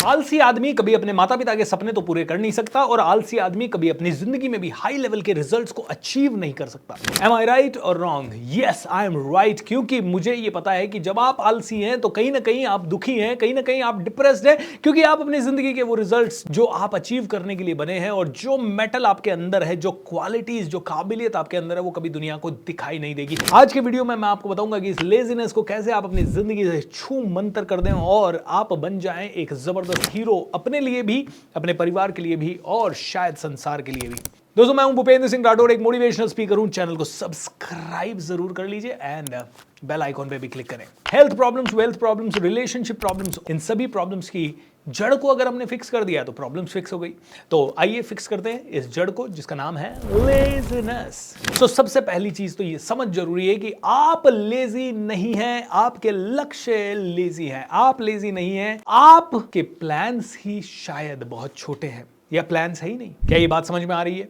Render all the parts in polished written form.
आलसी आदमी कभी अपने माता पिता के सपने तो पूरे कर नहीं सकता और आलसी आदमी कभी अपनी जिंदगी में भी हाई लेवल के रिजल्ट्स को अचीव नहीं कर सकता। एम आई राइट और wrong? Yes, I am right, क्योंकि मुझे ये पता है कि जब आप आलसी हैं तो कहीं ना कहीं आप दुखी हैं, कहीं ना कहीं आप डिप्रेस्ड हैं, क्योंकि आप अपनी जिंदगी के वो रिजल्ट्स जो आप अचीव करने के लिए बने हैं और जो मेटल आपके अंदर है, जो क्वालिटीज, जो काबिलियत आपके अंदर है, वो कभी दुनिया को दिखाई नहीं देगी। आज के वीडियो में मैं आपको बताऊंगा कि इस लेजीनेस को कैसे आप अपनी जिंदगी से छू मंतर कर दें और आप बन जाएं एक जबरदस्त हीरो, अपने लिए भी, अपने परिवार के लिए भी और शायद संसार के लिए भी। दोस्तों, मैं हूं भूपेंद्र सिंह राठौर, एक मोटिवेशनल स्पीकर हूं। चैनल को सब्सक्राइब जरूर कर लीजिए एंड बेल आइकॉन पे भी क्लिक करें। Health problems, wealth problems, relationship problems, इन सभी प्रॉब्लम्स की जड़ को अगर हमने फिक्स कर दिया तो प्रॉब्लम्स फिक्स हो गई। तो आइए फिक्स करते हैं इस जड़ को जिसका नाम है लेजीनेस। तो सबसे पहली चीज तो ये समझ जरूरी है कि आप लेजी नहीं हैं, आपके लक्ष्य लेजी हैं। आप लेजी नहीं हैं, आपके प्लान्स ही शायद बहुत छोटे हैं या प्लान्स है ही नहीं। क्या ये बात समझ में आ रही है?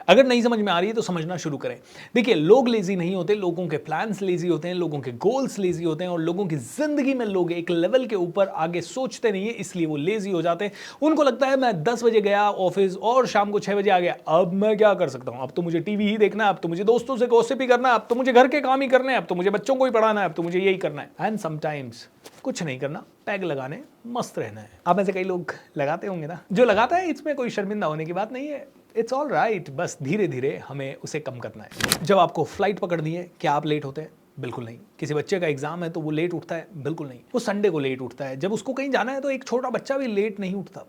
अगर नहीं समझ में आ रही है तो समझना शुरू करें। देखिए, लोग लेजी नहीं होते, लोगों के प्लान्स लेजी होते हैं, लोगों के गोल्स लेजी होते हैं और लोगों की जिंदगी में लोग एक लेवल के ऊपर आगे सोचते नहीं है, इसलिए वो लेजी हो जाते हैं। उनको लगता है मैं 10 बजे गया ऑफिस और शाम को 6 बजे आ गया, अब मैं क्या कर सकता हूं? अब तो मुझे टीवी ही देखना है, अब तो मुझे दोस्तों से गॉसिप ही करना है, अब तो मुझे घर के काम ही करने हैं, अब तो मुझे बच्चों को ही पढ़ाना है, अब तो मुझे यही करना है। एंड समटाइम्स कुछ नहीं करना, पैग लगाने, मस्त रहना है। आप में से कई लोग लगाते होंगे ना। जो लगाता है इसमें कोई शर्मिंदा होने की बात नहीं है, इट्स ऑल राइट। बस धीरे धीरे हमें उसे कम करना है। जब आपको फ्लाइट पकड़नी है, क्या आप लेट होते हैं? बिल्कुल नहीं। किसी बच्चे का एग्जाम है तो वो लेट उठता है? बिल्कुल नहीं। वो संडे को लेट उठता है। जब उसको कहीं जाना है तो एक छोटा बच्चा भी लेट नहीं उठता।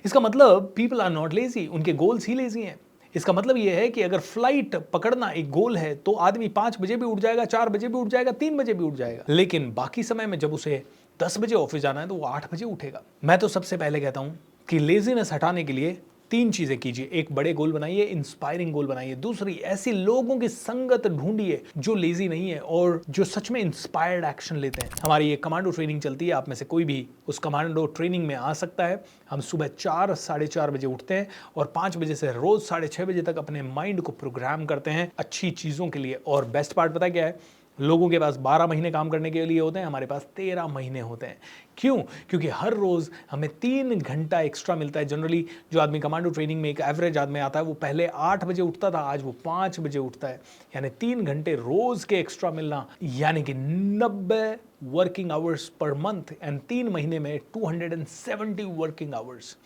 इसका मतलब पीपल आर नॉट लेजी, उनके गोल्स ही लेजी हैं। इसका मतलब यह है कि अगर फ्लाइट पकड़ना एक गोल है तो आदमी 5 बजे भी उठ जाएगा, 4 बजे भी उठ जाएगा, 3 बजे भी उठ जाएगा, लेकिन बाकी समय में जब उसे 10 बजे ऑफिस जाना है तो वो 8 बजे उठेगा। मैं तो सबसे पहले कहता हूं कि लेजीनेस हटाने के लिए 3 चीजें कीजिए। एक, बड़े गोल बनाइए, इंस्पायरिंग गोल बनाइए। दूसरी, ऐसे लोगों की संगत ढूंढिए जो लेजी नहीं है और जो सच में इंस्पायर्ड एक्शन लेते हैं। हमारी ये कमांडो ट्रेनिंग चलती है, आप में से कोई भी उस कमांडो ट्रेनिंग में आ सकता है। हम सुबह 4, साढ़े 4 बजे उठते हैं और 5 बजे से रोज 6:30 बजे तक अपने माइंड को प्रोग्राम करते हैं अच्छी चीजों के लिए। और बेस्ट पार्ट पता क्या है? लोगों के पास 12 महीने काम करने के लिए होते हैं, हमारे पास 13 महीने होते हैं। क्यों? क्योंकि हर रोज हमें 3 घंटा एक्स्ट्रा मिलता है। जनरली जो आदमी कमांडो ट्रेनिंग में एक एवरेज आदमी आता है वो पहले 8 बजे उठता था, आज वो 5 बजे उठता है। यानी 3 घंटे रोज के एक्स्ट्रा मिलना, यानी कि 90 working hours per month and 3 महीने में 270 वर्किंग आवर्स।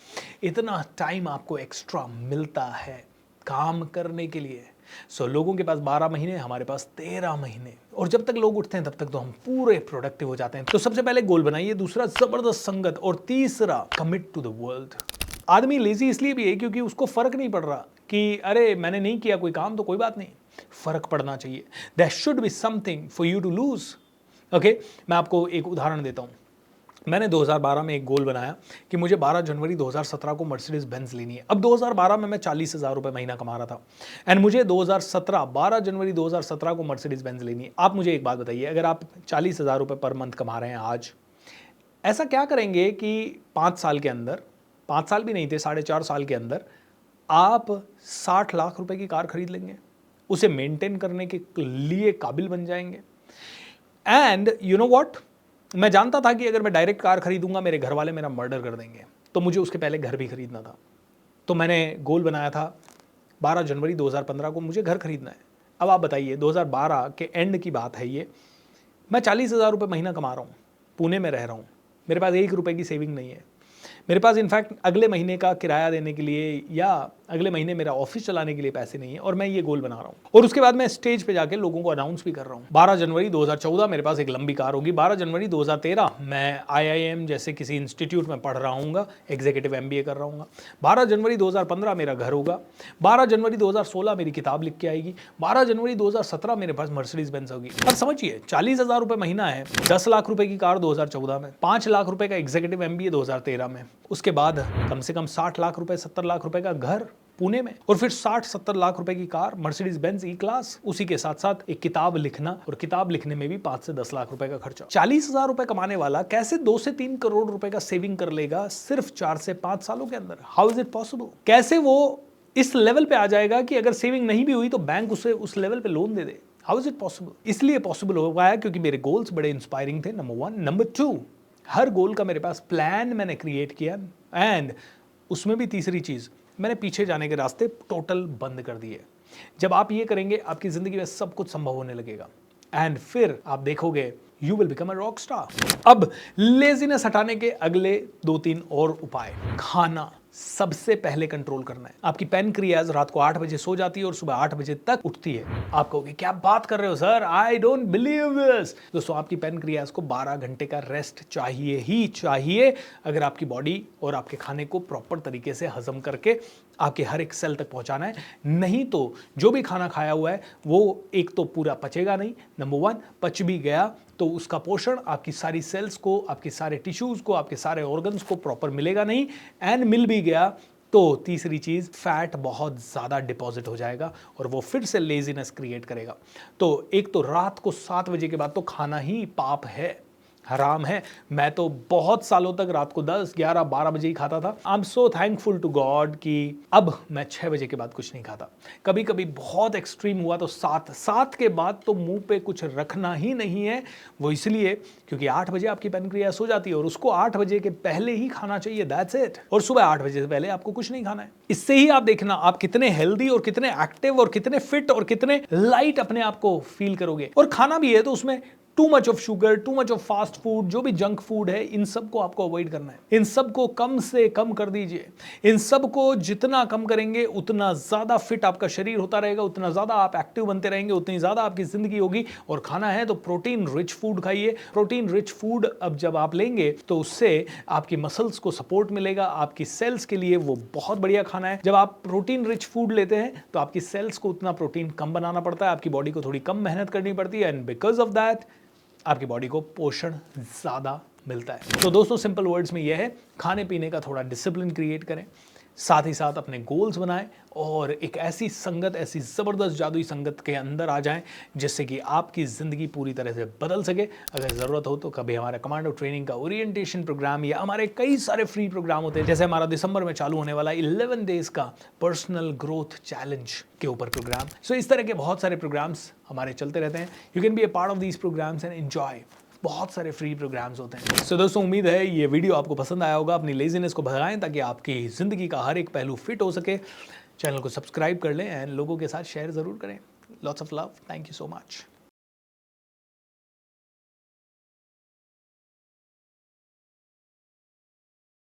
इतना टाइम आपको एक्स्ट्रा मिलता है काम करने के लिए। लोगों के पास 12 महीने, हमारे पास 13 महीने। और जब तक लोग उठते हैं तब तक तो हम पूरे प्रोडक्टिव हो जाते हैं। तो सबसे पहले गोल बनाइए, दूसरा जबरदस्त संगत और तीसरा कमिट टू द वर्ल्ड। आदमी लेजी इसलिए भी है क्योंकि उसको फर्क नहीं पड़ रहा कि अरे मैंने नहीं किया कोई काम तो कोई बात नहीं। फर्क पड़ना चाहिए। There should be something for you to lose. Okay, मैं आपको एक उदाहरण देता हूं। मैंने 2012 में एक गोल बनाया कि मुझे 12 जनवरी 2017 को मर्सिडीज बेंज लेनी है। अब 2012 में मैं 40,000 रुपये महीना कमा रहा था एंड मुझे 12 जनवरी 2017 को मर्सिडीज बेंज लेनी है। आप मुझे एक बात बताइए, अगर आप 40,000 रुपये पर मंथ कमा रहे हैं आज, ऐसा क्या करेंगे कि 5 साल के अंदर, 5 साल भी नहीं थे, 4.5 साल के अंदर आप 60 लाख रुपए की कार खरीद लेंगे, उसे मेंटेन करने के लिए काबिल बन जाएंगे। एंड यू नो व्हाट, मैं जानता था कि अगर मैं डायरेक्ट कार खरीदूंगा मेरे घर वाले मेरा मर्डर कर देंगे, तो मुझे उसके पहले घर भी खरीदना था। तो मैंने गोल बनाया था 12 जनवरी 2015 को मुझे घर खरीदना है। अब आप बताइए, 2012 के एंड की बात है ये, मैं 40,000 रुपये महीना कमा रहा हूँ, पुणे में रह रहा हूँ, मेरे पास 1 रुपये की सेविंग नहीं है। मेरे पास इनफैक्ट अगले महीने का किराया देने के लिए या अगले महीने मेरा ऑफिस चलाने के लिए पैसे नहीं है और मैं ये गोल बना रहा हूँ। और उसके बाद मैं स्टेज पे जाके लोगों को अनाउंस भी कर रहा हूँ। 12 जनवरी 2014 मेरे पास एक लंबी कार होगी। 12 जनवरी 2013 मैं IIM जैसे किसी इंस्टीट्यूट में पढ़ रहा हूँ, एग्जीक्यूटिव MBA कर रहा हूँ। 12 जनवरी 2015 मेरा घर होगा। 12 जनवरी 2016 मेरी किताब लिख के आएगी। 12 जनवरी 2017 मेरे पास मर्सिडीज बेंज होगी। अब समझिए, 40,000 रुपये महीना है, 10 लाख रुपए की कार 2014 में, 5 लाख रुपए का एग्जीक्यूटिव MBA 2013 में, उसके बाद कम से कम 60 लाख रुपए, 70 लाख रुपए का घर पुणे में, और फिर 60-70 लाख रुपए की कार मर्सिडीज बेंज E-क्लास, उसी के साथ साथ एक किताब लिखना, और किताब लिखने में भी 5 से 10 लाख रुपए का खर्चा। 40,000 रुपए कमाने वाला कैसे 2 से 3 करोड़ रुपए का सेविंग कर लेगा सिर्फ 4 से 5 सालों के अंदर? How is it possible? कैसे वो इस लेवल पे आ जाएगा कि अगर सेविंग नहीं भी हुई तो बैंक उसे उस लेवल पे loan they they? How is it possible? इसलिए पॉसिबल हो पाया क्योंकि मेरे गोल्स बड़े इंस्पायरिंग थे, नंबर 1। नंबर 2, हर गोल का मेरे पास प्लान मैंने क्रिएट किया, एंड उसमें भी तीसरी चीज़, मैंने पीछे जाने के रास्ते टोटल बंद कर दिए। जब आप ये करेंगे, आपकी ज़िंदगी में सब कुछ संभव होने लगेगा, एंड फिर आप देखोगे you will become a rock star. अब लेजीनेस हटाने के अगले 2-3 और उपाय। खाना सबसे पहले कंट्रोल करना है। आपकी पैनक्रियाज रात को 8 बजे सो जाती है और सुबह 8 बजे तक उठती है। आप कहोगे क्या बात कर रहे हो sir, I don't believe this. दोस्तों, आपकी पैनक्रियाज को 12 घंटे का रेस्ट चाहिए ही चाहिए, अगर आपकी बॉडी और आपके खाने को प्रॉपर तरीके से हजम करके आपके हर एक सेल तक पहुंचाना है। नहीं तो जो भी खाना खाया हुआ है वो एक तो पूरा पचेगा नहीं, नंबर 1, पच भी गया तो उसका पोषण आपकी सारी सेल्स को, आपके सारे टिश्यूज को, आपके सारे ऑर्गन्स को प्रॉपर मिलेगा नहीं, एंड मिल भी गया तो तीसरी चीज, फैट बहुत ज्यादा डिपॉजिट हो जाएगा और वो फिर से लेजीनेस क्रिएट करेगा। तो एक तो रात को 7 बजे के बाद तो खाना ही पाप है, हराम है। मैं तो बहुत सालों तक रात को 10, 11, 12 बजे ही खाता था। I am so thankful to God कि अब मैं 6 बजे के बाद कुछ नहीं खाता। कभी कभी बहुत एक्सट्रीम हुआ तो 7 के बाद तो मुंह पे कुछ रखना ही नहीं है। वो इसलिए क्योंकि 8 बजे आपकी पैनक्रियाज हो जाती है और उसको 8 बजे के पहले ही खाना चाहिए, दैट्स इट। और सुबह 8 बजे से पहले आपको कुछ नहीं खाना है। इससे ही आप देखना आप कितने हेल्दी और कितने एक्टिव और कितने फिट और कितने लाइट अपने आप को फील करोगे। और खाना भी है तो उसमें too much of sugar, too much of fast food, जो भी जंक फूड है, इन सब को आपको अवॉइड करना है। इन सब को कम से कम कर दीजिए। इन सब को जितना कम करेंगे उतना ज्यादा फिट आपका शरीर होता रहेगा, उतना ज्यादा आप एक्टिव बनते रहेंगे, उतनी ज्यादा आपकी जिंदगी होगी। और खाना है तो प्रोटीन रिच फूड खाइए। प्रोटीन रिच फूड अब जब आप लेंगे तो उससे आपकी मसल्स को सपोर्ट मिलेगा, आपकी सेल्स के लिए वो बहुत बढ़िया खाना है। जब आप प्रोटीन रिच फूड लेते हैं तो आपकी सेल्स को उतना प्रोटीन कम बनाना पड़ता है, आपकी बॉडी को थोड़ी कम मेहनत करनी पड़ती है, एंड बिकॉज ऑफ दैट आपकी बॉडी को पोषण ज्यादा मिलता है। तो दोस्तों, सिंपल वर्ड्स में यह है, खाने पीने का थोड़ा डिसिप्लिन क्रिएट करें, साथ ही साथ अपने गोल्स बनाएं और एक ऐसी संगत, ऐसी जबरदस्त जादुई संगत के अंदर आ जाएं जिससे कि आपकी जिंदगी पूरी तरह से बदल सके। अगर जरूरत हो तो कभी हमारा कमांडो ट्रेनिंग का ओरिएंटेशन प्रोग्राम या हमारे कई सारे फ्री प्रोग्राम होते हैं, जैसे हमारा दिसंबर में चालू होने वाला 11 डेज का पर्सनल ग्रोथ चैलेंज के ऊपर प्रोग्राम। सो इस तरह के बहुत सारे प्रोग्राम्स हमारे चलते रहते हैं। You can be a part of these programmes and enjoy. बहुत सारे फ्री प्रोग्राम्स होते हैं। सो दोस्तों, उम्मीद है ये वीडियो आपको पसंद आया होगा। अपनी लेजीनेस को भगाएं ताकि आपकी जिंदगी का हर एक पहलू फिट हो सके। चैनल को सब्सक्राइब कर लें एंड लोगों के साथ शेयर जरूर करें। Lots of love, thank you so much.